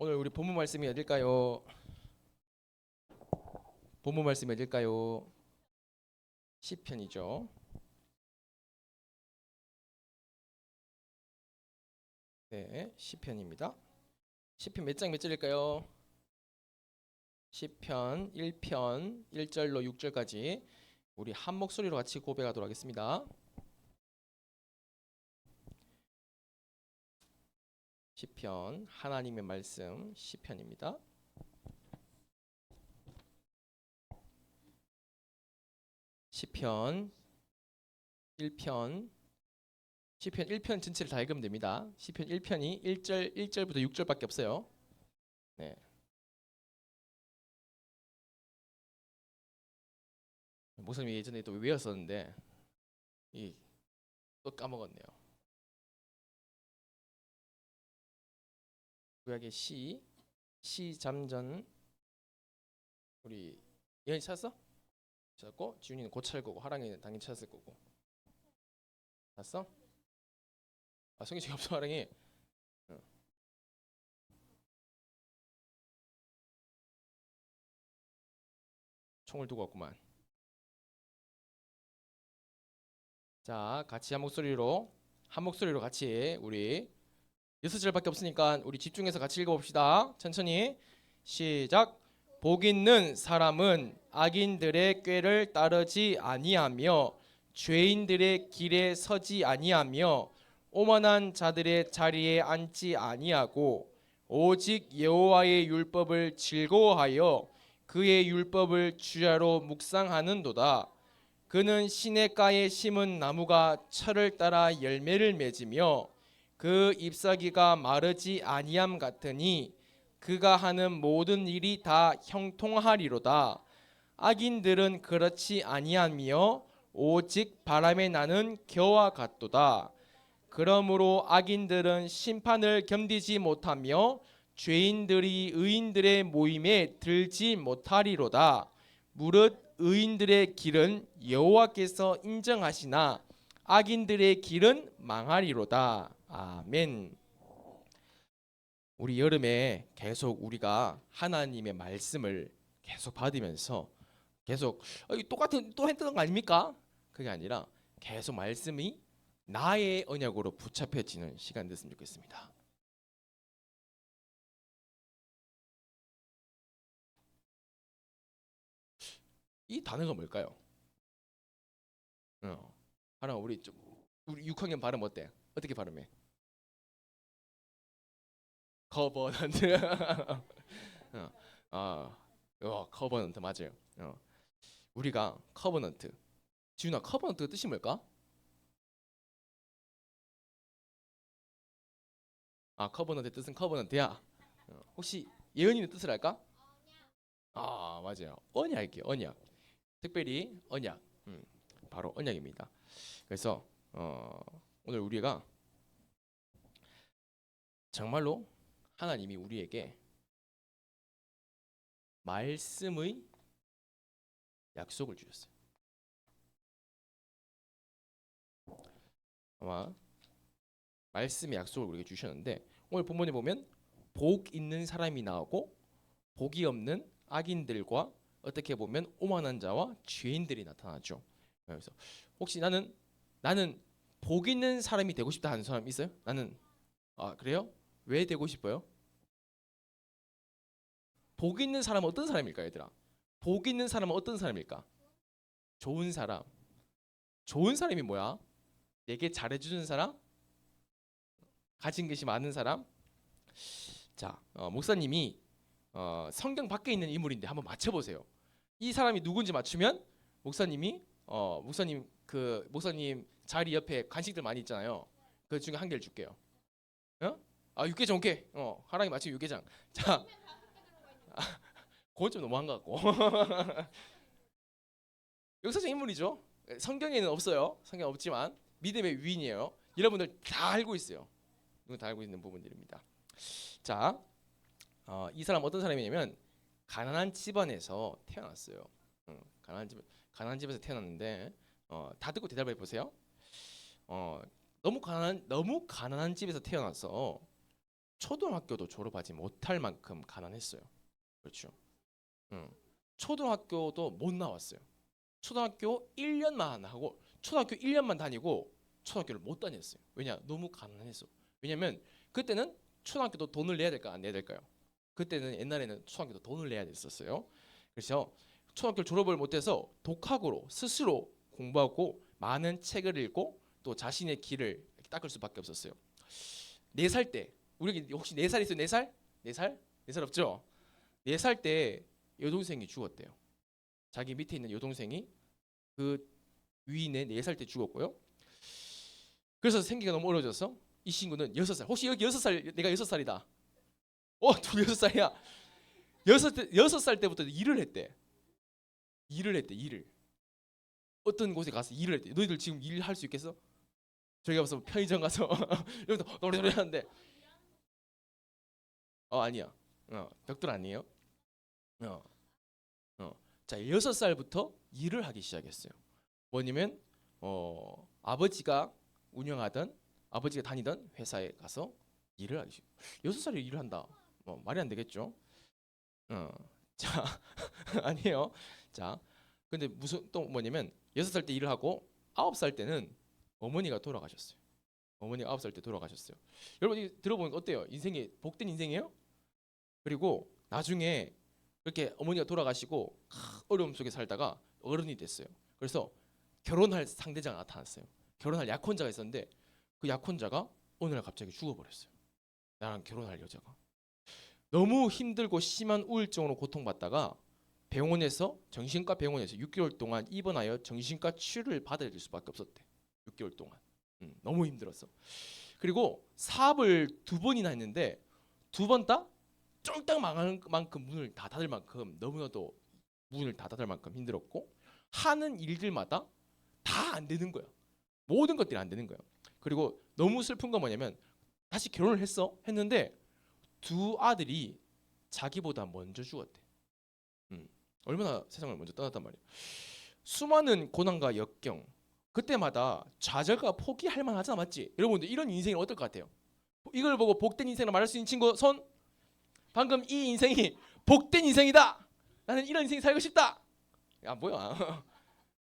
오늘 우리 본문 말씀이 어딜까요? 본문 말씀이 어딜까요? 시편이죠. 네, 시편입니다. 시편 몇 장 몇 절일까요? 시편 1편 1절로 6절까지 우리 한 목소리로 같이 고백하도록 하겠습니다. 시편, 하나님의 말씀, 시편입니다. 시편 1편 시편 1편 전체를 다 읽으면 됩니다. 시편 1편이 1절부터 6절밖에 없어요. 네. 목사님이 예전에 또 외웠었는데 또 까먹었네요. 구약의 시 잠전. 우리 예언이 찾았어? 찾았고 지훈이는 곧 찾을 거고 하랑이는 당연히 찾았을 거고. 찾았어? 아, 성경책이 없어 하랑이. 어. 총을 두고 왔구만. 자, 같이 한 목소리로 같이 우리 6절밖에 없으니까 우리 집중해서 같이 읽어봅시다. 천천히 시작. 복 있는 사람은 악인들의 꾀를 따르지 아니하며 죄인들의 길에 서지 아니하며 오만한 자들의 자리에 앉지 아니하고 오직 여호와의 율법을 즐거워하여 그의 율법을 주야로 묵상하는도다. 그는 시냇가에 심은 나무가 철을 따라 열매를 맺으며 그 잎사귀가 마르지 아니함 같으니 그가 하는 모든 일이 다 형통하리로다. 악인들은 그렇지 아니하며 오직 바람에 나는 겨와 같도다. 그러므로 악인들은 심판을 견디지 못하며 죄인들이 의인들의 모임에 들지 못하리로다. 무릇 의인들의 길은 여호와께서 인정하시나 악인들의 길은 망하리로다. 아멘. 우리 여름에 계속 우리가 하나님의 말씀을 계속 받으면서 계속 또 했던 거 아닙니까? 그게 아니라 계속 말씀이 나의 언약으로 붙잡혀지는 시간 됐으면 좋겠습니다. 이 단어가 뭘까요? 하나 우리 6학년 발음 어때? 어떻게 발음해? 커버넌트. 커버넌트 맞아요. 우리가 커버넌트. 지훈아, 커버넌트 뜻이 뭘까? 아, 커버넌트 뜻은 커버넌트야. 혹시 예언이는 뜻을 알까? 아, 맞아요. 언약이에요. 언약. 특별히 언약. 바로 언약입니다. 그래서 오늘 우리가 정말로 하나님이 우리에게 말씀의 약속을 주셨어요. 아마 말씀의 약속을 우리에게 주셨는데 오늘 본문에 보면 복 있는 사람이 나오고 복이 없는 악인들과 어떻게 보면 오만한 자와 죄인들이 나타나죠. 그래서 혹시 나는 복 있는 사람이 되고 싶다 하는 사람 있어요? 나는 그래요? 왜 되고 싶어요? 복 있는 사람은 어떤 사람일까, 얘들아? 복 있는 사람은 어떤 사람일까? 좋은 사람. 좋은 사람이 뭐야? 내게 잘해주는 사람? 가진 것이 많은 사람? 자, 목사님이 성경 밖에 있는 인물인데 한번 맞춰보세요. 이 사람이 누군지 맞추면 목사님 자리 옆에 간식들 많이 있잖아요. 그 중에 한 개를 줄게요. 어? 육개장 오케이. 하랑이 맞추면 육개장. 자, 그건 좀 너무한 것 같고. 역사적 인물이죠. 성경에는 없어요. 성경 없지만 믿음의 위인이에요. 여러분들 다 알고 있어요. 누군 다 알고 있는 부분들입니다. 자, 이 사람 어떤 사람이냐면 가난한 집안에서 태어났어요. 가난한 집에서 태어났는데 다 듣고 대답해 보세요. 너무 가난한 집에서 태어나서 초등학교도 졸업하지 못할 만큼 가난했어요. 그렇죠. 응. 초등학교도 못 나왔어요. 초등학교 1년만 하고 초등학교 1년만 다니고 초등학교를 못 다녔어요. 왜냐? 너무 가난해서. 왜냐면 그때는 초등학교도 돈을 내야 될까 안 내야 될까요? 그때는 옛날에는 초등학교도 돈을 내야 됐었어요. 그래서 초등학교 졸업을 못해서 독학으로 스스로 공부하고 많은 책을 읽고 또 자신의 길을 닦을 수밖에 없었어요. 4살 때 우리 혹시 4살 있어요? 4살? 4살? 4살 없죠? 4살 때 여동생이 죽었대요. 자기 밑에 있는 여동생이 그 위인의 4살 때 죽었고요. 그래서 생기가 너무 어려워져서 이 친구는 6살. 혹시 여기 6살 내가 6살이다. 둘 6살이야. 6살 때부터 일을 했대. 일을. 어떤 곳에 가서 일을 했대. 너희들 지금 일할 수 있겠어? 저희가 무슨 편의점 가서 여기서 노래노래 하는데 아니야. 벽돌 아니에요. 어. 자, 6살부터 일을 하기 시작했어요. 뭐냐면 아버지가 다니던 회사에 가서 일을 하기 시작. 6살에 일을 한다. 말이 안 되겠죠. 자, 아니에요. 자, 근데 무슨 또 뭐냐면 6살 때 일을 하고 9살 때는 어머니가 돌아가셨어요. 어머니가 9살 때 돌아가셨어요. 여러분 이 들어보니까 어때요? 인생이 복된 인생이에요? 그리고 나중에 그렇게 어머니가 돌아가시고 어려움 속에 살다가 어른이 됐어요. 그래서 결혼할 상대자가 나타났어요. 결혼할 약혼자가 있었는데 그 약혼자가 어느 날 갑자기 죽어버렸어요. 나랑 결혼할 여자가. 너무 힘들고 심한 우울증으로 고통받다가 정신과 병원에서 6개월 동안 입원하여 정신과 치료를 받아야 될 수밖에 없었대. 6개월 동안. 너무 힘들었어. 그리고 사업을 2번이나 했는데 2번 다 쫄딱 망할 만큼 문을 다 닫을 만큼 너무나도 문을 다 닫을 만큼 힘들었고 하는 일들마다 다 안 되는 거야. 모든 것들이 안 되는 거야. 그리고 너무 슬픈 건 뭐냐면 다시 결혼을 했는데 2 아들이 자기보다 먼저 죽었대. 얼마나 세상을 먼저 떠났단 말이야. 수많은 고난과 역경 그때마다 좌절과 포기할 만하잖아, 맞지? 여러분들 이런 인생이 어떨 것 같아요? 이걸 보고 복된 인생을 말할 수 있는 친구 손. 방금 이 인생이 복된 인생이다. 나는 이런 인생 살고 싶다. 야 뭐야?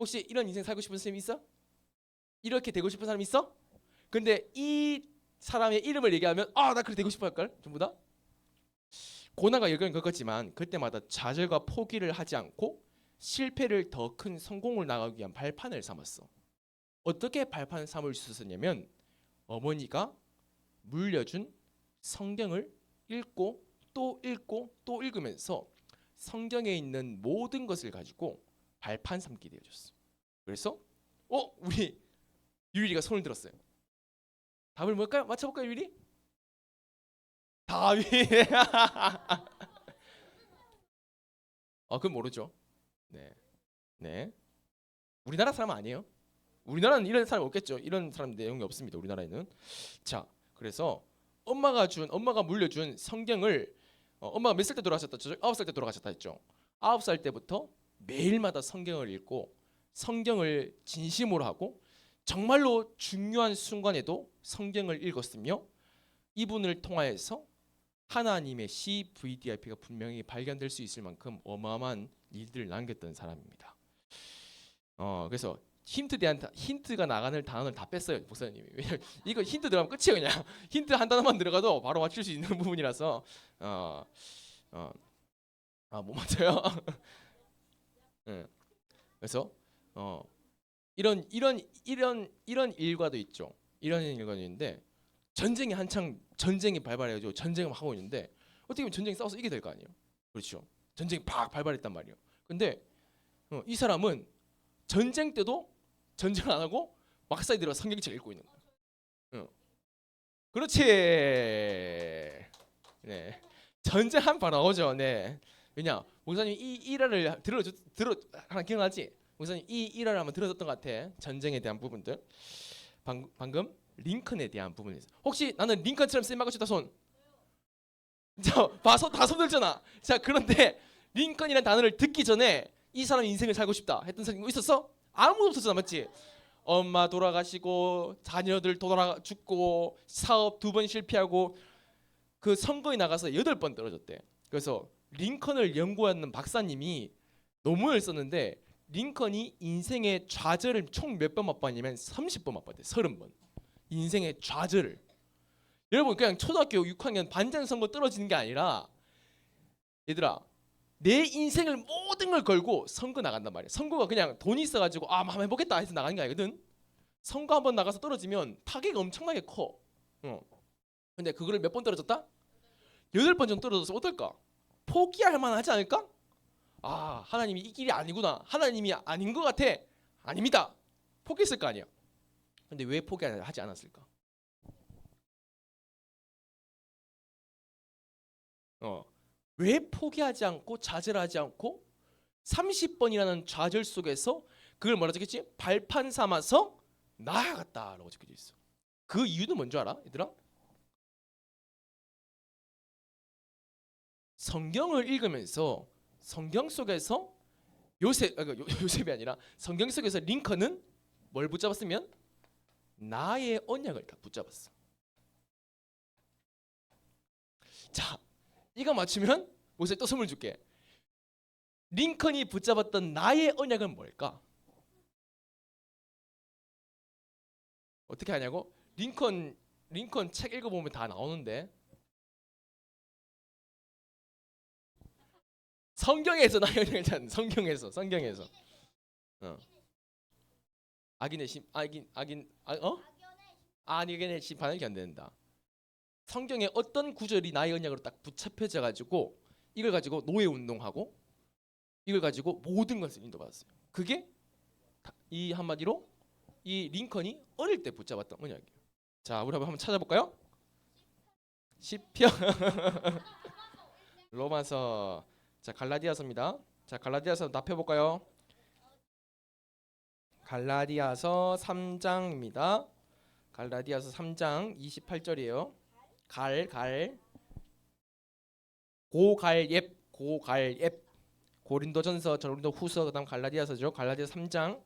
혹시 이런 인생 살고 싶은 사람 있어? 이렇게 되고 싶은 사람 있어? 근데 이 사람의 이름을 얘기하면 나 그렇게 되고 싶어 할걸? 전부 다? 고난과 역경을 겪었지만 그때마다 좌절과 포기를 하지 않고 실패를 더 큰 성공을 나가기 위한 발판을 삼았어. 어떻게 발판을 삼을 수 있었냐면 어머니가 물려준 성경을 읽고 또 읽고 또 읽으면서 성경에 있는 모든 것을 가지고 발판 삼게 되어졌어. 그래서 우리 유리가 손을 들었어요. 답을 뭘까요? 맞춰볼까요, 유리? 다윗. 그건 모르죠. 네. 우리나라 사람 아니에요. 우리나라는 이런 사람 없겠죠. 이런 사람 내용이 없습니다. 우리나라에는. 자, 그래서 엄마가 물려준 성경을 엄마가 몇 살 때 돌아가셨다 했죠? 9살 때 돌아가셨다 했죠. 9살 때부터 매일마다 성경을 읽고 성경을 진심으로 하고 정말로 중요한 순간에도 성경을 읽었으며 이분을 통하여서 하나님의 CVDIP가 분명히 발견될 수 있을 만큼 어마어마한 일들을 남겼던 사람입니다. 그래서 힌트가 나가는 단어를 다 뺐어요, 목사님이. 왜냐면 이거 힌트 들어가면 끝이에요, 그냥. 힌트 한 단어만 들어가도 바로 맞출 수 있는 부분이라서 못 맞춰요. 네. 그래서 이런 일과도 있죠. 이런 일과도 있는데 전쟁이 발발해가지고 전쟁을 하고 있는데 어떻게 보면 전쟁 싸워서 이게 될 거 아니에요. 그렇죠. 전쟁이 팍 발발했단 말이에요. 근데 이 사람은 전쟁 때도 전쟁 안 하고 막사에 들어 성경책 읽고 있는 거예요. 그렇지. 네. 전쟁 한 번 나오죠. 네. 왜냐? 목사님 이 일화를 하나 기억나지? 목사님 이 일화를 한번 들어줬던 것 같아. 전쟁에 대한 부분들. 방금 링컨에 대한 부분이 있어요. 혹시 나는 링컨처럼 쓰임받고 싶다 손. 자, 봐서 다 손들잖아. 자, 그런데 링컨이라는 단어를 듣기 전에 이 사람 인생을 살고 싶다 했던 사람이 있었어? 아무도 없었잖아, 맞지? 엄마 돌아가시고 자녀들 죽고 사업 2번 실패하고 그 선거에 나가서 8번 떨어졌대. 그래서 링컨을 연구하는 박사님이 논문을 썼는데 링컨이 인생의 좌절을 총 몇 번 맛봤냐면 30번 맛봤대. 30번. 인생의 좌절을. 여러분 그냥 초등학교 6학년 반장 선거 떨어지는 게 아니라 얘들아 내 인생을 모든 걸 걸고 선거 나간단 말이야. 선거가 그냥 돈이 있어가지고 한번 해보겠다 해서 나가는 게 아니거든. 선거 한번 나가서 떨어지면 타격이 엄청나게 커. 근데 그거를 몇 번 떨어졌다? 8번 정도 떨어져서 어떨까? 포기할 만하지 않을까? 하나님이 이 길이 아니구나. 하나님이 아닌 것 같아. 아닙니다. 포기했을 거 아니야. 근데 왜 포기하지 않았을까? 왜 포기하지 않고 좌절하지 않고 30번이라는 좌절 속에서 그걸 뭐라 적혔지? 발판 삼아서 나아갔다라고 적혀져 있어. 그 이유는 뭔지 알아? 얘들아? 성경을 읽으면서 성경 속에서 요셉이 아니라 성경 속에서 링컨은 뭘 붙잡았으면 나의 언약을 다 붙잡았어. 자, 이거 맞추면 모세 또 선물 줄게. 링컨이 붙잡았던 나의 언약은 뭘까? 어떻게 하냐고? 링컨 책 읽어보면 다 나오는데 성경에서 나의 언약을 찾는 성경에서 악인의 심판을 견뎌낸다. 성경에 어떤 구절이 나의 언약으로 딱 붙잡혀져 가지고 이걸 가지고 노예 운동하고 이걸 가지고 모든 것을 인도받았어요. 그게 이 한마디로 이 링컨이 어릴 때 붙잡았던 언약이에요. 자, 우리 한번 찾아볼까요? 시편 로마서. 자, 갈라디아서입니다. 자, 갈라디아서 납해볼까요? 갈라디아서 3장입니다. 갈라디아서 3장 28절이에요. 고갈예 고린도전서 고린도후서 그다음 갈라디아서죠. 갈라디아서 3장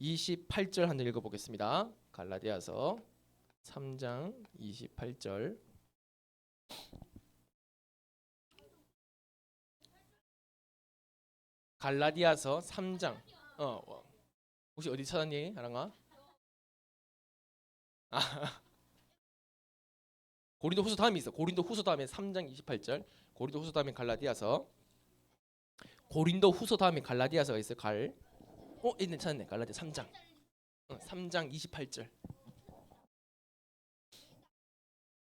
28절 한번 읽어보겠습니다. 갈라디아서 3장 28절. 갈라디아서 3장. 혹시 어디 찾았니? 하랑아? 고린도후서 다음이 있어. 고린도후서 다음에 3장 28절. 고린도후서 다음에 갈라디아서. 고린도후서 다음에 갈라디아서가 있어요. 있네, 찾았네. 갈라디아 3장. 3장 28절.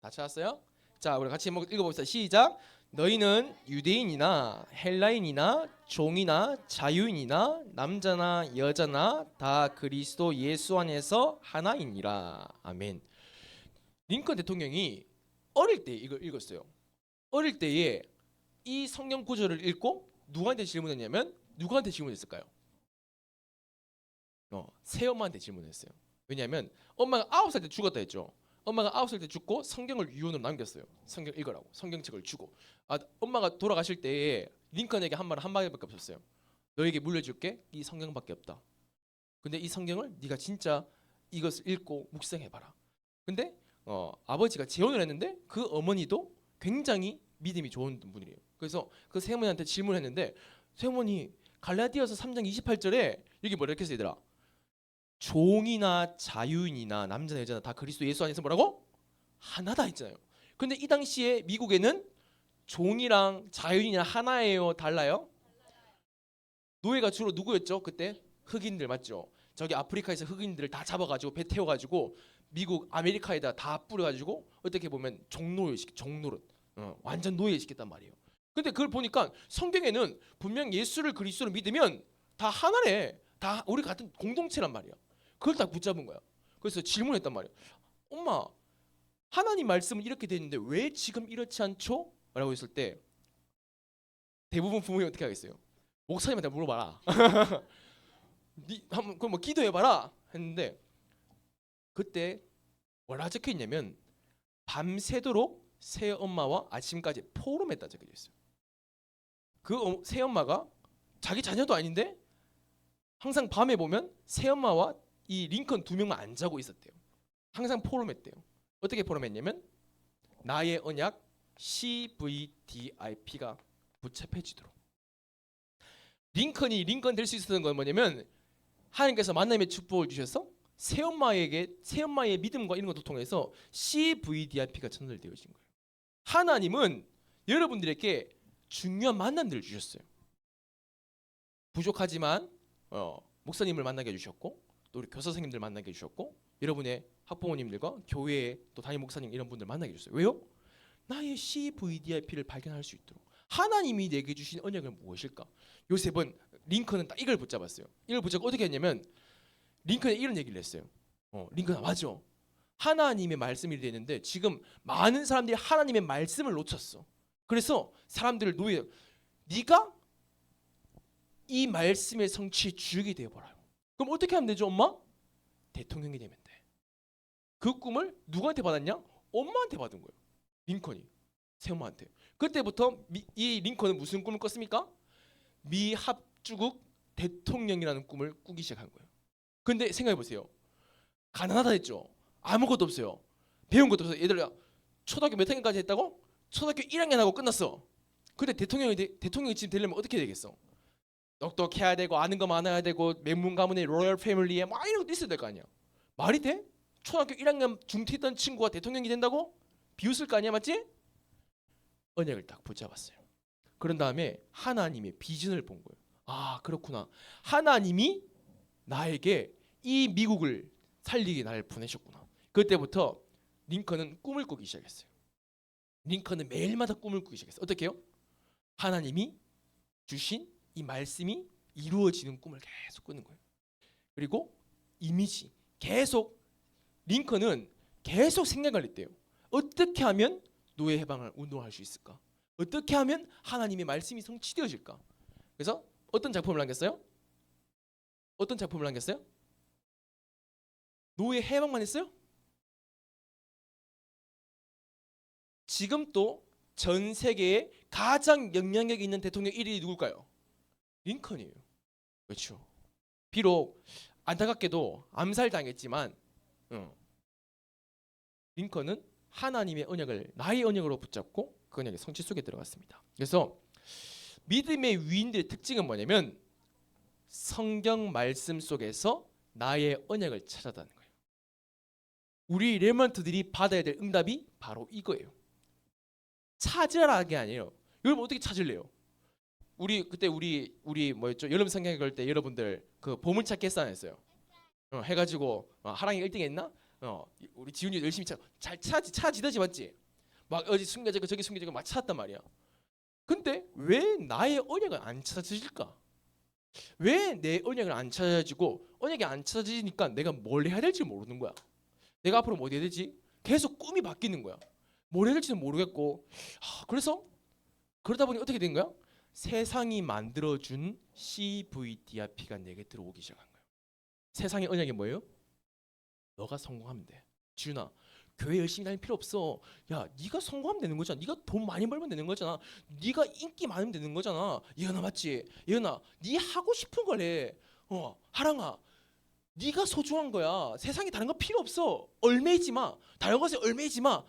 다 찾았어요? 자, 우리 같이 한번 읽어봅시다. 시작. 너희는 유대인이나 헬라인이나 종이나 자유인이나 남자나 여자나 다 그리스도 예수 안에서 하나이니라. 아멘. 링컨 대통령이 어릴 때 이걸 읽었어요. 어릴 때에 이 성경 구절을 읽고 누구한테 질문했냐면 누구한테 질문했을까요? 새엄마한테 질문했어요. 왜냐하면 엄마가 9살 때 죽었다 했죠. 엄마가 9살 때 죽고 성경을 유언으로 남겼어요. 성경 읽으라고 성경책을 주고. 엄마가 돌아가실 때에 링컨에게 한 말은 한마디밖에 없었어요. 너에게 물려줄게 이 성경밖에 없다. 근데 이 성경을 네가 진짜 이것을 읽고 묵상해봐라. 근데 아버지가 재혼을 했는데 그 어머니도 굉장히 믿음이 좋은 분이에요. 그래서 그 새어머니한테 질문했는데 새어머니 갈라디아서 3장 28절에 여기 뭐라 이렇게 쓰더라. 종이나 자유인이나 남자나 여자나 다 그리스도 예수 안에서 뭐라고? 하나다 했잖아요. 근데 이 당시에 미국에는 종이랑 자유인이랑 하나예요? 달라요? 노예가 주로 누구였죠? 그때 흑인들 맞죠? 저기 아프리카에서 흑인들을 다 잡아가지고 배 태워가지고 미국 아메리카에다 다 뿌려가지고 어떻게 보면 종노릇 완전 노예시켰단 말이에요. 근데 그걸 보니까 성경에는 분명 예수를 그리스도로 믿으면 다 하나래. 다 우리 같은 공동체란 말이야. 그걸 다 붙잡은 거야. 그래서 질문했단 말이야. 엄마, 하나님 말씀은 이렇게 돼 있는데 왜 지금 이렇지 않죠? 라고 했을 때 대부분 부모님 어떻게 하겠어요? 목사님한테 물어봐라. 그럼 뭐 기도해봐라 했는데 그때 뭐라 적혀 있냐면 밤새도록 새엄마와 아침까지 포럼했다 적혀져 있어요. 그 새엄마가 자기 자녀도 아닌데 항상 밤에 보면 새엄마와 이 링컨 2명만 안 자고 있었대요. 항상 포럼했대요. 어떻게 포럼했냐면 나의 언약 CVDIP가 붙잡혀지도록. 링컨이 링컨 될 수 있었던 건 뭐냐면 하나님께서 만남의 축복을 주셔서 새엄마의 믿음과 이런 것도 통해서 CVDIP가 전달되어진 거예요. 하나님은 여러분들에게 중요한 만남들을 주셨어요. 부족하지만 목사님을 만나게 해주셨고, 또 우리 교사 선생님들 만나게 해주셨고, 여러분의 학부모님들과 교회의 또 담임 목사님 이런 분들 만나게 해주셨어요. 왜요? 나의 CVDIP를 발견할 수 있도록. 하나님이 내게 주신 언약은 무엇일까? 요셉은, 링컨은 딱 이걸 붙잡았어요. 이걸 붙잡고 어떻게 했냐면 링컨이 이런 얘기를 했어요. 링컨아, 맞아. 하나님의 말씀이 되는데 지금 많은 사람들이 하나님의 말씀을 놓쳤어. 그래서 사람들을 네가 이 말씀의 성취의 주역이 되어보라요. 그럼 어떻게 하면 되죠, 엄마? 대통령이 되면 돼. 그 꿈을 누구한테 받았냐? 엄마한테 받은 거예요. 링컨이 새엄마한테. 그때부터 이 링컨은 무슨 꿈을 꿨습니까? 미합중국 대통령이라는 꿈을 꾸기 시작한 거예요. 근데 생각해 보세요. 가난하다 했죠. 아무것도 없어요. 배운 것도 없어요. 얘들아, 초등학교 몇 학년까지 했다고? 초등학교 1학년 하고 끝났어. 근데 대통령이 지금 되려면 어떻게 되겠어? 똑똑해야 되고 아는 거 많아야 되고 명문 가문의 로열 패밀리에 막 이런 것도 있어야 될 거 아니야. 말이 돼? 초등학교 1학년 중퇴했던 친구가 대통령이 된다고? 비웃을 거 아니야, 맞지? 언약을 딱 붙잡았어요. 그런 다음에 하나님의 비전을 본 거예요. 아, 그렇구나. 하나님이 나에게 이 미국을 살리기 나를 보내셨구나. 그때부터 링컨은 꿈을 꾸기 시작했어요. 링컨은 매일마다 꿈을 꾸기 시작했어요. 어떻게 해요? 하나님이 주신 이 말씀이 이루어지는 꿈을 계속 꾸는 거예요. 그리고 이미지 계속, 링컨은 계속 생각을 했대요. 어떻게 하면 노예 해방을 운동할 수 있을까? 어떻게 하면 하나님의 말씀이 성취되어질까? 그래서 어떤 작품을 남겼어요? 어떤 작품을 남겼어요? 노예 해방만 했어요? 지금 또 전 세계에 가장 영향력 있는 대통령 1위이 누굴까요? 링컨이에요. 그렇죠. 비록 안타깝게도 암살당했지만 링컨은 하나님의 언약을 나의 언약으로 붙잡고 그 언약의 성취 속에 들어갔습니다. 그래서 믿음의 위인들의 특징은 뭐냐면 성경 말씀 속에서 나의 언약을 찾아다는 거예요. 우리 레먼트들이 받아야 될 응답이 바로 이거예요. 찾으라는 게 아니에요. 여러분 어떻게 찾을래요? 그때 우리 뭐였죠? 여름 성경 걸 때 여러분들 그 보물찾기 했어 안 했어요? 해가지고 하랑이 1등 했나? 우리 지훈이 열심히 잘 찾지더지 맞지? 막 어디 숨겨지고 저기 숨겨지고 막 찾았단 말이야. 근데 왜 나의 언약을 안 찾아질까? 왜 내 언약을 안 찾아지고 언약이 안 찾아지니까 내가 뭘 해야 될지 모르는 거야. 내가 앞으로 뭐 해야 되지? 계속 꿈이 바뀌는 거야. 뭘 해야 될지는 모르겠고. 그래서 그러다 보니 어떻게 된 거야? 세상이 만들어준 CVDIP가 내게 들어오기 시작한 거예요. 세상의 언약이 뭐예요? 너가 성공하면 돼. 지훈아, 교회 열심히 다닐 필요 없어. 야, 네가 성공하면 되는 거잖아. 네가 돈 많이 벌면 되는 거잖아. 네가 인기 많으면 되는 거잖아. 예은아 맞지? 예은아, 네 하고 싶은 걸 해. 하랑아, 네가 소중한 거야. 세상에 다른 거 필요 없어. 얼매이지 마. 다른 것에 얼매이지 마.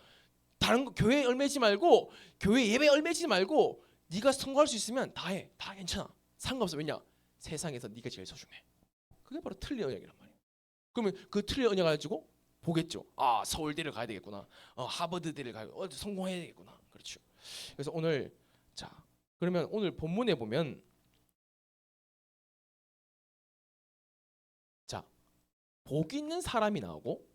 다른 거 교회에 얼매이지 말고, 교회 예배에 얼매이지 말고, 네가 성공할 수 있으면 다 해. 다 괜찮아. 상관없어. 왜냐? 세상에서 네가 제일 소중해. 그게 바로 틀린 언약이란 말이야. 그러면 그 틀린 언약 가지고 보겠죠. 아, 서울대를 가야 되겠구나. 하버드대를 가야 성공해야 되겠구나. 그렇죠. 그래서 오늘 그러면 오늘 본문에 보면 복 있는 사람이 나오고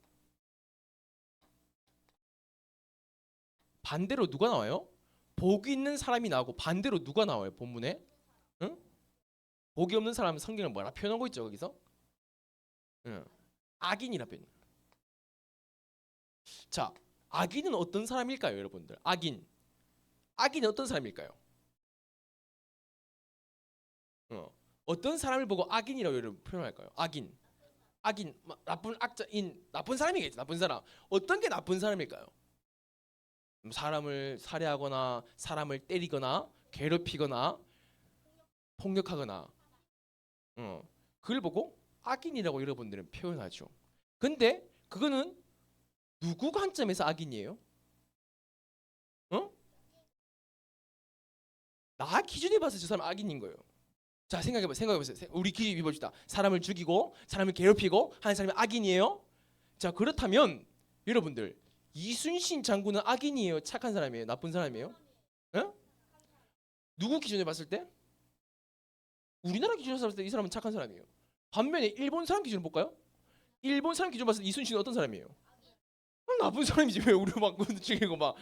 반대로 누가 나와요? 복 있는 사람이 나오고 반대로 누가 나와요? 본문에? 응? 복이 없는 사람은 성경을 뭐라 표현하고 있죠 거기서? 응. 악인이라 표현. 자, 악인은 어떤 사람일까요, 여러분들? 악인은 어떤 사람일까요? 어떤 사람을 보고 악인이라고 여러분 표현할까요? 악인, 나쁜 악자인, 나쁜 사람이겠죠. 나쁜 사람. 어떤 게 나쁜 사람일까요? 사람을 살해하거나 사람을 때리거나 괴롭히거나 폭력하거나 그걸 보고 악인이라고 여러분들은 표현하죠. 근데 그거는 누구 관점에서 악인이에요? 나 기준에 봐서 저 사람 악인인 거예요. 자, 생각해보세요. 우리 기준에 봅시다. 사람을 죽이고 사람을 괴롭히고 하는 사람이 악인이에요? 자, 그렇다면 여러분들 이순신 장군은 악인이에요? 착한 사람이에요? 나쁜 사람이에요? 에? 누구 기준에 봤을 때? 우리나라 기준으로 봤을 때 이 사람은 착한 사람이에요. 반면에 일본 사람 기준으로 볼까요? 일본 사람 기준으로 봤을 때 이순신은 어떤 사람이에요? 나쁜 사람이지. 왜 우리 막 죽이고 막.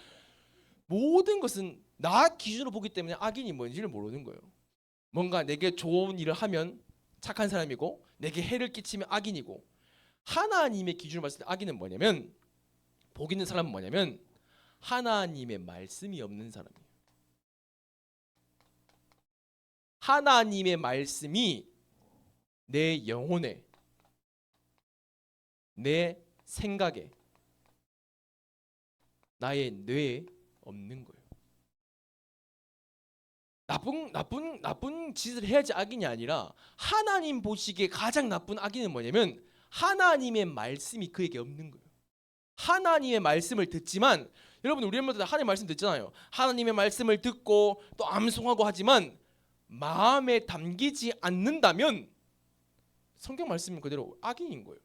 모든 것은 나 기준으로 보기 때문에 악인이 뭔지를 모르는 거예요. 뭔가 내게 좋은 일을 하면 착한 사람이고 내게 해를 끼치면 악인이고, 하나님의 기준으로 봤을 때 악인은 뭐냐면, 복 있는 사람은 뭐냐면 하나님의 말씀이 없는 사람이에요. 하나님의 말씀이 내 영혼에, 내 생각에, 나의 뇌에 없는 거예요. 나쁜 짓을 해야지 악인이 아니라, 하나님 보시기에 가장 나쁜 악인은 뭐냐면 하나님의 말씀이 그에게 없는 거예요. 하나님의 말씀을 듣지만, 여러분 우리 멤버들 하나님의 말씀 듣잖아요. 하나님의 말씀을 듣고 또 암송하고 하지만 마음에 담기지 않는다면 성경 말씀은 그대로 악인인 거예요.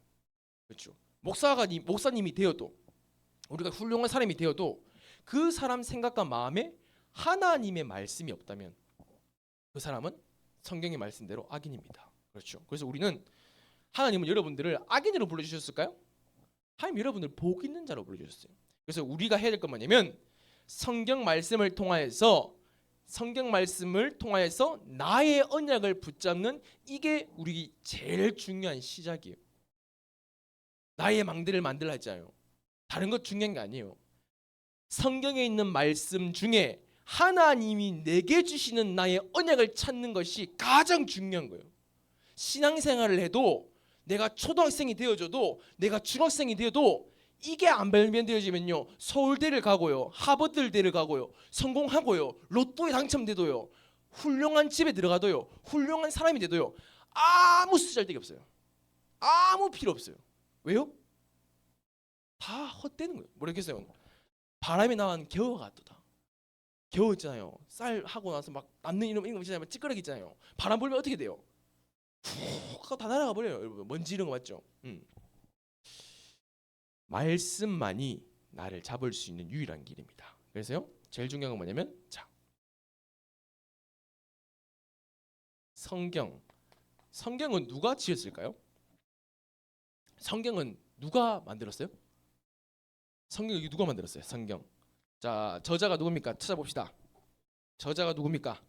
그렇죠? 목사님이 되어도, 우리가 훌륭한 사람이 되어도 그 사람 생각과 마음에 하나님의 말씀이 없다면 그 사람은 성경의 말씀대로 악인입니다. 그렇죠? 그래서 우리는, 하나님은 여러분들을 악인으로 불러주셨을까요? 하나님 여러분을 복 있는 자로 불러주셨어요. 그래서 우리가 해야 될 건 뭐냐면 성경 말씀을 통하여서 나의 언약을 붙잡는, 이게 우리 제일 중요한 시작이에요. 나의 망대를 만들라 했잖아요. 다른 것 중요한 게 아니에요. 성경에 있는 말씀 중에 하나님이 내게 주시는 나의 언약을 찾는 것이 가장 중요한 거예요. 신앙생활을 해도, 내가 초등학생이 되어져도, 내가 중학생이 되어도 이게 안 발견되어지면요, 서울대를 가고요, 하버드대를 가고요, 성공하고요, 로또에 당첨돼도요, 훌륭한 집에 들어가도요, 훌륭한 사람이 돼도요, 아무 쓰잘데기 없어요. 아무 필요 없어요. 왜요? 다 헛되는 거예요. 모르겠어요. 바람이 나간 겨우가 같도다. 겨우 있잖아요. 쌀 하고 나서 막 남는 이런 거 있잖아요. 찌끄러기 있잖아요. 바람 불면 어떻게 돼요? 훅 다 날아가 버려요. 여러분 먼지 이런 거 맞죠? 말씀만이 나를 잡을 수 있는 유일한 길입니다. 그래서요, 제일 중요한 건 뭐냐면, 자, 성경은 누가 지었을까요? 성경은 누가 만들었어요? 성경 누가 만들었어요? 성경. 자, 저자가 누굽니까? 찾아봅시다. 저자가 누굽니까?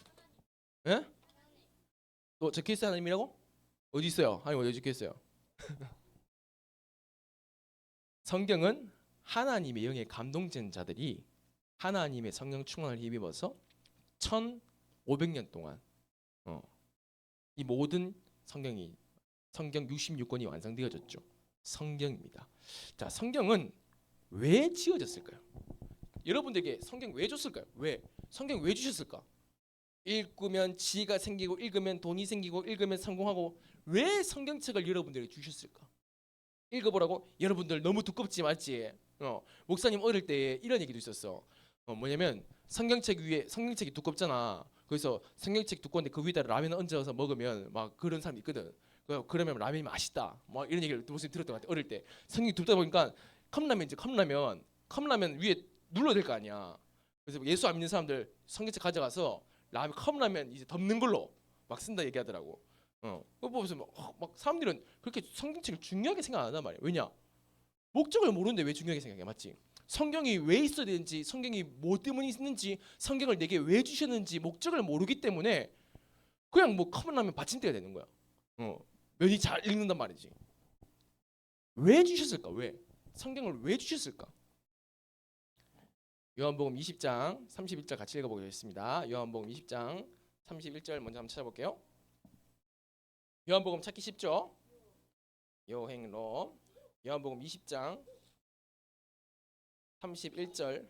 예? 또 적혀있어요? 하나님이라고? 어디 있어요? 하나님 어디 적혀있어요? 성경은 하나님의 영에 감동된 자들이 하나님의 성령 충만을 힘입어서 1500년 동안 이 모든 성경 66권이 완성되어졌죠. 성경입니다. 자, 성경은 왜 지어졌을까요? 여러분들에게 성경 왜 줬을까요? 왜? 성경 왜 주셨을까? 읽으면 지혜가 생기고, 읽으면 돈이 생기고, 읽으면 성공하고, 왜 성경책을 여러분들에게 주셨을까? 읽어보라고? 여러분들 너무 두껍지 맞지? 목사님 어릴 때 이런 얘기도 있었어. 뭐냐면 성경책이 두껍잖아. 그래서 성경책 두꺼운데 그 위에다 라면 얹어서 먹으면 막 그런 사람이 있거든. 그러면 라면이 맛있다. 뭐 이런 얘기를 무슨 들었던 것 같아. 어릴 때 성경이 둡다 보니까 컵라면 위에 눌러야 될 거 아니야. 그래서 예수 안 믿는 사람들 성경책 가져가서 컵라면 이제 덮는 걸로 막 쓴다 얘기하더라고. 그거 보면서 막 사람들은 그렇게 성경책을 중요하게 생각 안 한단 말이야. 왜냐? 목적을 모르는데 왜 중요하게 생각해? 맞지? 성경이 왜 있어야 되는지, 성경이 뭐 때문에 있는지, 성경을 내게 왜 주셨는지 목적을 모르기 때문에 그냥 뭐 컵라면 받침대가 되는 거야. 면이 잘 읽는단 말이지. 왜 주셨을까? 왜? 성경을 왜 주셨을까? 요한복음 20장 31절 같이 읽어보겠습니다. 요한복음 20장 31절 먼저 한번 찾아볼게요. 요한복음 찾기 쉽죠? 요행로 요한복음 20장 31절.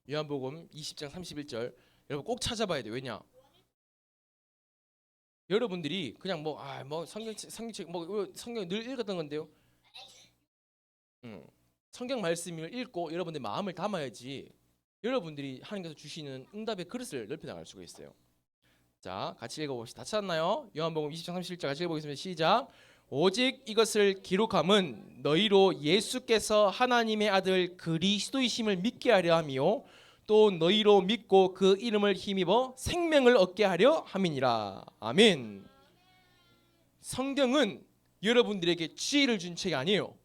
요한복음 20장 31절. 여러분 꼭 찾아봐야 돼요. 왜냐? 여러분들이 그냥 뭐 성경책 성경 늘 읽었던 건데요. 성경 말씀을 읽고 여러분들 마음을 담아야지 여러분들이 하나님께서 주시는 응답의 그릇을 넓혀 나갈 수가 있어요. 자, 같이 읽어봅시다. 다 찾았나요? 요한복음 20장 37절 같이 읽어보겠습니다. 시작. 오직 이것을 기록함은 너희로 예수께서 하나님의 아들 그리스도이심을 믿게 하려 함이요 또 너희로 믿고 그 이름을 힘입어 생명을 얻게 하려 함이니라. 아멘. 성경은 여러분들에게 지혜를 준 책이 아니에요.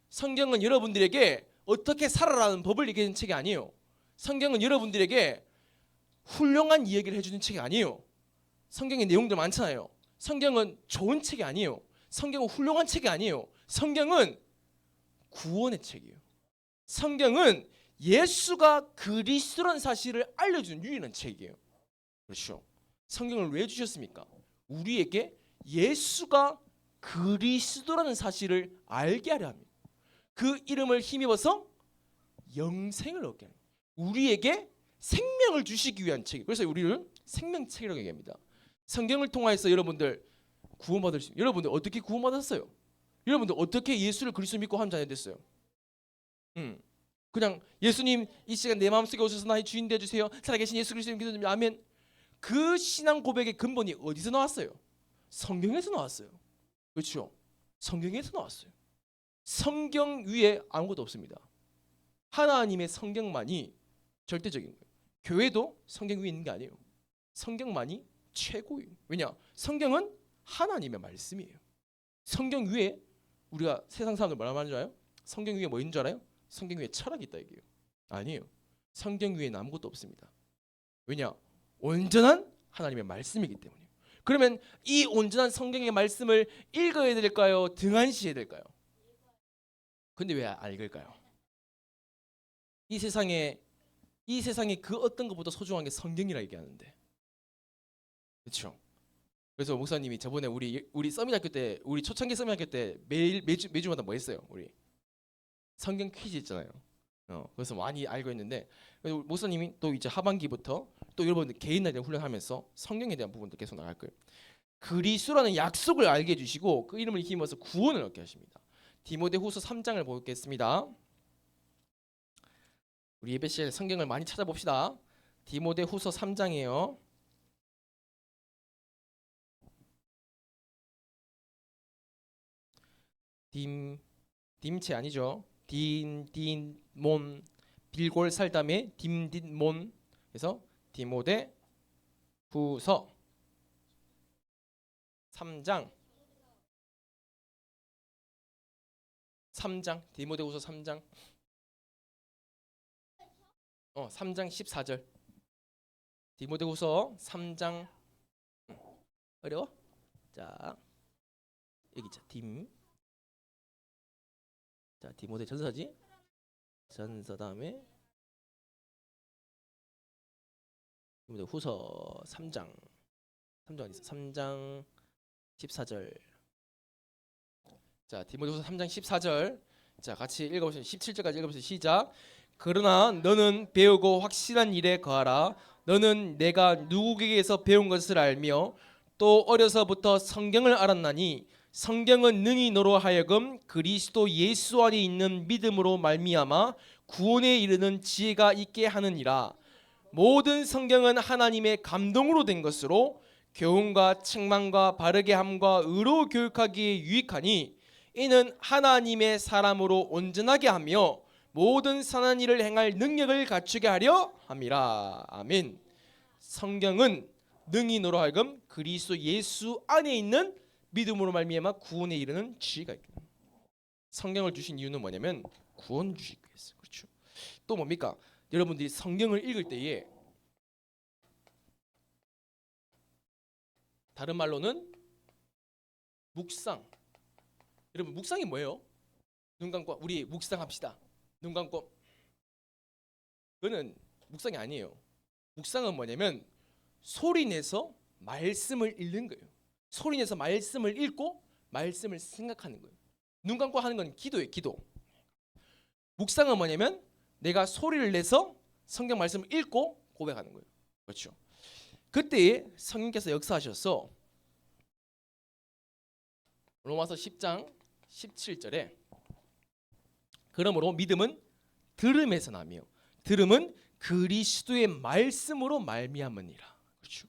성경은 여러분들에게 어떻게 살아라는 법을 얘기하는 책이 아니에요. 성경은 여러분들에게 훌륭한 이야기를 해주는 책이 아니에요. 성경의 내용들 많잖아요. 성경은 좋은 책이 아니에요. 성경은 훌륭한 책이 아니에요. 성경은 구원의 책이에요. 성경은 예수가 그리스도라는 사실을 알려주는 유일한 책이에요. 그렇죠. 성경을 왜 주셨습니까? 우리에게 예수가 그리스도라는 사실을 알게 하려 합니다. 그 이름을 힘입어서 영생을 얻게 합니다. 우리에게 생명을 주시기 위한 책. 그래서 우리를 생명책이라고 얘기합니다. 성경을 통해서 여러분들 구원받을 수. 여러분들 어떻게 구원받았어요? 여러분들 어떻게 예수를 그리스도 믿고 한 자녀 됐어요? 그냥 예수님 이 시간 내 마음속에 오셔서 나의 주인 되어 주세요. 살아계신 예수 그리스도님 기도드립니다. 아멘. 그 신앙 고백의 근본이 어디서 나왔어요? 성경에서 나왔어요. 그렇죠? 성경에서 나왔어요. 성경 위에 아무것도 없습니다. 하나님의 성경만이 절대적인 거예요. 교회도 성경 위에 있는 게 아니에요. 성경만이 최고예요. 왜냐? 성경은 하나님의 말씀이에요. 성경 위에 우리가 세상 사람들 뭐라 말하는 줄 알아요? 성경 위에 뭐 있는 줄 알아요? 성경 위에 철학이 있다 얘기해요. 아니에요. 성경 위에는 아무것도 없습니다. 왜냐? 온전한 하나님의 말씀이기 때문이에요. 그러면 이 온전한 성경의 말씀을 읽어야 될까요? 등한시해야 될까요? 근데 왜 안 읽을까요? 이 세상에 그 어떤 것보다 소중한 게 성경이라 얘기하는데, 그렇죠? 그래서 목사님이 저번에 우리 서밋학교 때, 우리 초창기 서밋학교 때 매주마다 뭐 했어요? 우리 성경 퀴즈 있잖아요. 그래서 많이 알고 있는데, 목사님이 또 이제 하반기부터 또 여러분들 개인에 대한 훈련하면서 성경에 대한 부분도 계속 나갈 거예요. 그리스도라는 약속을 알게 해주시고 그 이름을 힘입어서 구원을 얻게 하십니다. 디모데후서 3장을 보겠습니다. 우리 예배 시간에 성경을 많이 찾아봅시다. 디모데후서 3장이에요. 딤체 아니죠. 딘몬 빌골 살담의 딤딘몬. 그래서 디모데후서 3장 디모데후서 3장 3장 14절. 디모데후서 3장 어려워? 자, 여기 있죠. 자, 디모데 전서지. 전서 다음에 디모데후서 3장 어디 있어? 3장 14절. 자, 디모데후서 3장 14절. 자, 같이 읽어보시죠. 17절까지 읽어보시죠. 시작. 그러나 너는 배우고 확실한 일에 거하라. 너는 내가 누구에게서 배운 것을 알며 또 어려서부터 성경을 알았나니 성경은 능히 너로 하여금 그리스도 예수 안에 있는 믿음으로 말미암아 구원에 이르는 지혜가 있게 하느니라. 모든 성경은 하나님의 감동으로 된 것으로 교훈과 책망과 바르게 함과 의로 교육하기에 유익하니 이는 하나님의 사람으로 온전하게 하며 모든 선한 일을 행할 능력을 갖추게 하려 함이라. 아멘. 성경은 능히 너로 하여금 그리스도 예수 안에 있는 믿음으로 말미암아 구원에 이르는 지혜가 있다. 성경을 주신 이유는 뭐냐면 구원 주시기 위해서. 그렇죠. 또 뭡니까? 여러분들이 성경을 읽을 때에 다른 말로는 묵상. 여러분 묵상이 뭐예요? 눈 감고 우리 묵상합시다. 눈 감고. 그거는 묵상이 아니에요. 묵상은 뭐냐면 소리 내서 말씀을 읽는 거예요. 소리 내서 말씀을 읽고 말씀을 생각하는 거예요. 눈 감고 하는 건 기도예요. 기도. 묵상은 뭐냐면 내가 소리를 내서 성경 말씀을 읽고 고백하는 거예요. 그렇죠. 그때 성령께서 역사하셔서 로마서 10장 17절에 그러므로 믿음은 들음에서 나며 들음은 그리스도의 말씀으로 말미암으니라. 그렇죠.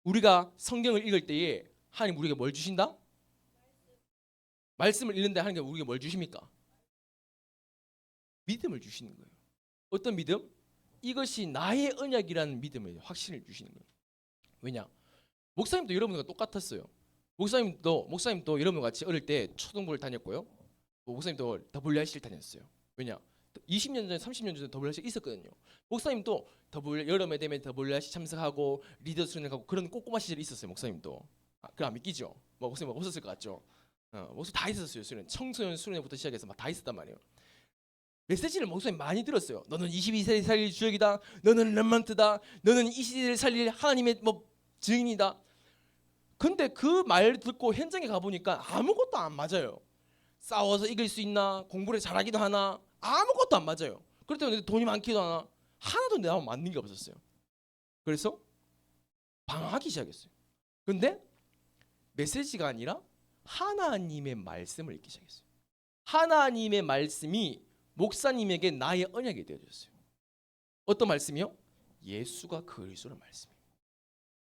우리가 성경을 읽을 때에 하나님 우리에게 뭘 주신다? 말씀을 읽는데 하나님 우리에게 뭘 주십니까? 믿음을 주시는 거예요. 어떤 믿음? 이것이 나의 언약이라는 믿음을 확신을 주시는 거예요. 왜냐? 목사님도 여러분과 똑같았어요. 목사님도 여러분과 같이 어릴 때 초등부를 다녔고요. 목사님도 WRC를 다녔어요. 왜냐? 20년 전에 30년 전에 WRC 있었거든요. 목사님도 여름에 되면 WRC 참석하고 리더 수련하고 그런 꼬꼬마 시절이 있었어요. 목사님도. 그럼 안 믿기죠? 뭐 목사님 없었을 것 같죠? 목사님 다 있었어요. 수련. 청소년 수련회부터 시작해서 막 다 있었단 말이에요. 메시지를 목사님 많이 들었어요. 너는 22세를 살릴 주역이다. 너는 렘넌트다. 너는 이 시대를 살릴 하나님의 뭐 증인이다. 근데 그 말 듣고 현장에 가보니까 아무것도 안 맞아요. 싸워서 이길 수 있나? 공부를 잘하기도 하나? 아무것도 안 맞아요. 그렇다고 돈이 많기도 하나? 하나도 내가 맞는 게 없었어요. 그래서 방황하기 시작했어요. 근데 메시지가 아니라 하나님의 말씀을 읽기 시작했어요. 하나님의 말씀이 목사님에게 나의 언약이 되어졌어요. 어떤 말씀이요? 예수가 그리스도의 말씀이에요.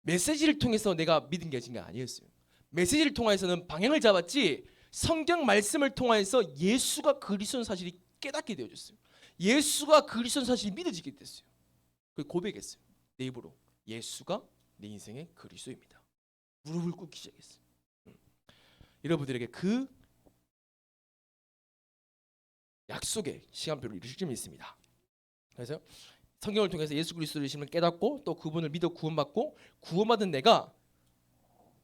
메시지를 통해서 내가 믿은 게 아니었어요. 메시지를 통해서는 방향을 잡았지 성경 말씀을 통해서 예수가 그리스도의 사실이 깨닫게 되어졌어요. 예수가 그리스도의 사실이 믿어지게 됐어요. 그 고백했어요. 내 입으로 예수가 내 인생의 그리스도입니다. 무릎을 꿇기 시작했어요. 여러분들에게 그 약속의 시간표를 이루실 줄 믿습니다. 그래서 성경을 통해서 예수 그리스도의 심을 깨닫고 또 그분을 믿어 구원받고 구원받은 내가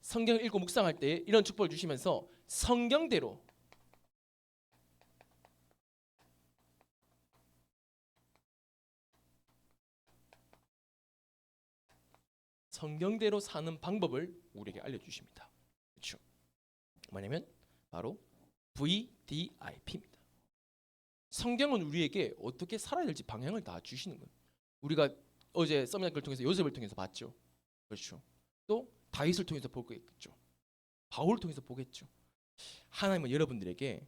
성경을 읽고 묵상할 때 이런 축복을 주시면서 성경대로 사는 방법을 우리에게 알려주십니다. 그렇죠? 뭐냐면 바로 VDIP입니다. 성경은 우리에게 어떻게 살아야 될지 방향을 다 주시는 거예요. 우리가 어제 서미나클을 통해서 요셉을 통해서 봤죠. 그렇죠. 또 다윗을 통해서 보겠죠. 바울을 통해서 보겠죠. 하나님은 여러분들에게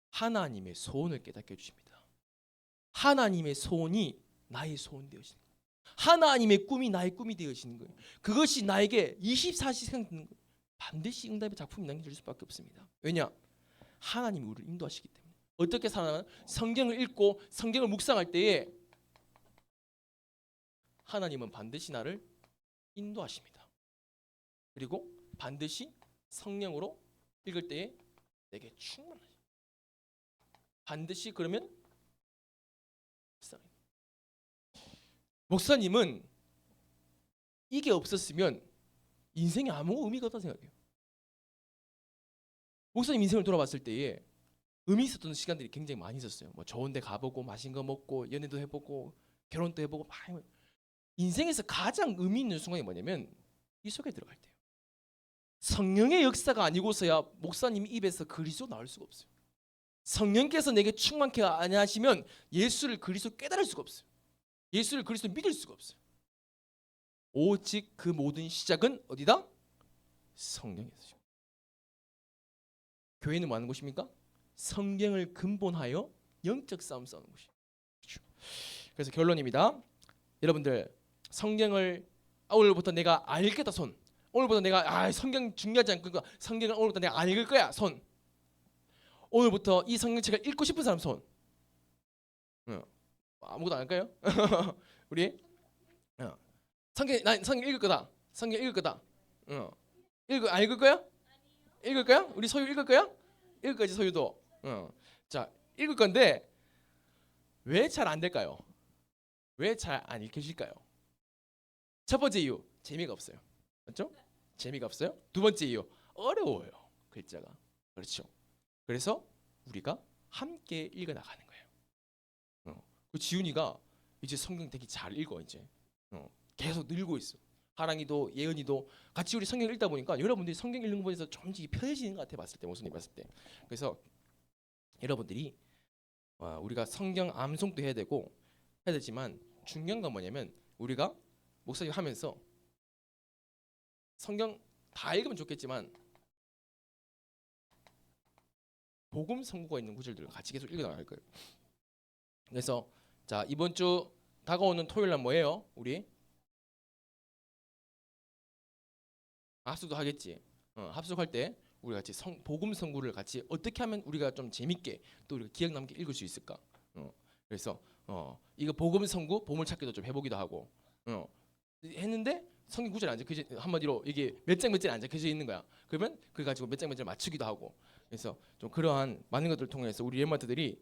하나님의 소원을 깨닫게 해주십니다. 하나님의 소원이 나의 소원 되어지는 거예요. 하나님의 꿈이 나의 꿈이 되어지는 거예요. 그것이 나에게 24시 생각되는 거예요. 반드시 응답의 작품이 남겨질 수밖에 없습니다. 왜냐? 하나님이 우리를 인도하시기 때문에. 어떻게 살아나? 성경을 읽고 성경을 묵상할 때에 하나님은 반드시 나를 인도하십니다. 그리고 반드시 성령으로 읽을 때에 내게 충만하십니다. 반드시 그러면 목사님은 이게 없었으면 인생에 아무 의미가 없다고 생각해요. 목사님 인생을 돌아봤을 때에 의미 있었던 시간들이 굉장히 많이 있었어요. 뭐 좋은 데 가보고 맛있는 거 먹고 연애도 해보고 결혼도 해보고 막 인생에서 가장 의미 있는 순간이 뭐냐면 이 속에 들어갈 때요. 성령의 역사가 아니고서야 목사님 입에서 그리스도 나올 수가 없어요. 성령께서 내게 충만케 안 하시면 예수를 그리스도 깨달을 수가 없어요. 예수를 그리스도 믿을 수가 없어요. 오직 그 모든 시작은 어디다? 성령에서. 교회는 뭐 하는 곳입니까? 성경을 근본하여 영적 싸움 싸우는 곳이에요. 그렇죠? 그래서 결론입니다. 여러분들 성경을 오늘부터 내가 알겠다 손. 오늘부터 내가 성경 중요하지 않고 성경을 오늘부터 내가 안 읽을 거야 손. 오늘부터 이 성경책을 읽고 싶은 사람 손. 아무것도 안 할까요? 우리 성경 읽을 거다. 성경 읽을 거다. 안 읽을 거야? 읽을 거야? 우리 소유 읽을 거야? 읽을 거지 소유도. 자 읽을 건데 왜 잘 안 될까요? 왜 잘 안 읽혀질까요? 첫 번째 이유 재미가 없어요. 맞죠? 재미가 없어요. 두 번째 이유 어려워요. 글자가. 그렇죠. 그래서 우리가 함께 읽어 나가는 거예요. 그 지훈이가 이제 성경 되게 잘 읽어 이제. 계속 늘고 있어. 하랑이도 예은이도 같이 우리 성경 읽다 보니까 여러분들이 성경 읽는 거에서 점점 편해지는 것 같아 봤을 때 모습이 봤을 때. 그래서 여러분들이 우리가 성경 암송도 해야 되지만 중요한 건 뭐냐면 우리가 목사님 하면서 성경 다 읽으면 좋겠지만 복음 선고가 있는 구절들을 같이 계속 읽어 나갈 거예요. 그래서 자, 이번 주 다가오는 토요일 날 뭐예요? 우리 합숙도 하겠지. 합숙할 때 우리 같이 복음 선고를 같이 어떻게 하면 우리가 좀 재밌게 또 우리가 기억 남게 읽을 수 있을까? 그래서 이거 복음 선고 보물 찾기도 좀 해보기도 하고 했는데 성경 구절이 안 적혀져, 한마디로 이게 몇 장 몇 절이 안 적혀져 있는 거야. 그러면 그걸 가지고 몇 장 몇 절 맞추기도 하고. 그래서 좀 그러한 많은 것들을 통해서 우리 렘넌트들이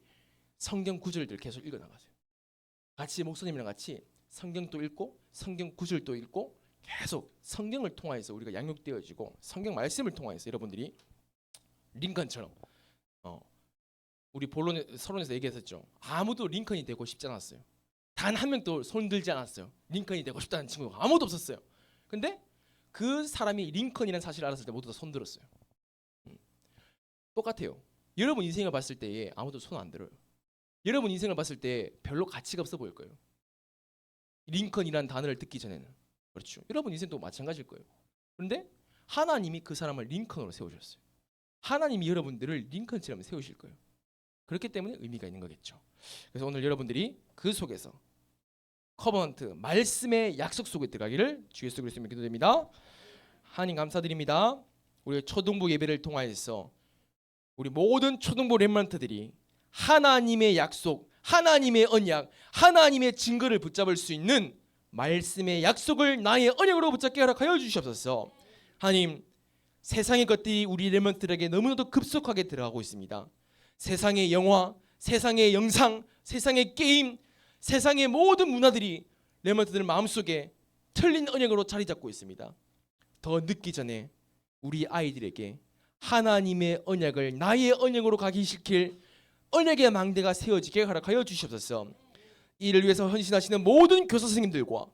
성경 구절들 계속 읽어 나가세요. 같이 목사님이랑 같이 성경도 읽고 성경 구절도 읽고 계속 성경을 통하여서 우리가 양육되어지고 성경 말씀을 통하여서 여러분들이 링컨처럼 우리 본론 서론에서 얘기했었죠. 아무도 링컨이 되고 싶지 않았어요. 단 한 명도 손 들지 않았어요. 링컨이 되고 싶다는 친구가 아무도 없었어요. 근데 그 사람이 링컨이라는 사실을 알았을 때 모두 다 손 들었어요. 똑같아요. 여러분 인생을 봤을 때에 아무도 손 안 들어요. 여러분 인생을 봤을 때 별로 가치가 없어 보일 거예요. 링컨이라는 단어를 듣기 전에는. 그렇죠. 여러분 인생도 마찬가지일 거예요. 그런데 하나님이 그 사람을 링컨으로 세우셨어요. 하나님이 여러분들을 링컨처럼 세우실 거예요. 그렇기 때문에 의미가 있는 거겠죠. 그래서 오늘 여러분들이 그 속에서 커버넌트 말씀의 약속 속에 들어가기를 주 예수 그리스도로 기도드립니다. 하나님 감사드립니다. 우리 초등부 예배를 통하여서 우리 모든 초등부 렘넌트들이 하나님의 약속, 하나님의 언약, 하나님의 증거를 붙잡을 수 있는 말씀의 약속을 나의 언약으로 붙잡게 허락하여 주시옵소서. 하나님, 세상의 것들이 우리 렘넌트들에게 너무나도 급속하게 들어가고 있습니다. 세상의 영화, 세상의 영상, 세상의 게임, 세상의 모든 문화들이 렘넌트들 마음속에 틀린 언약으로 자리 잡고 있습니다. 더 늦기 전에 우리 아이들에게 하나님의 언약을 나의 언약으로 각인시킬 언약의 망대가 세워지게 허락하여 주시옵소서. 이를 위해서 헌신하시는 모든 교사 선생님들과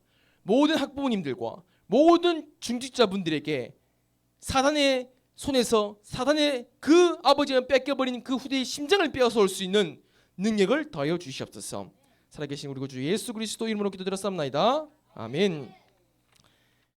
모든 학부모님들과 모든 중직자분들에게 사단의 손에서 사단의 그 아버지가 뺏겨버린 그 후대의 심장을 빼앗아 올 수 있는 능력을 더하여 주시옵소서. 살아계신 우리 구주 예수 그리스도 이름으로 기도드렸사옵나이다. 아멘.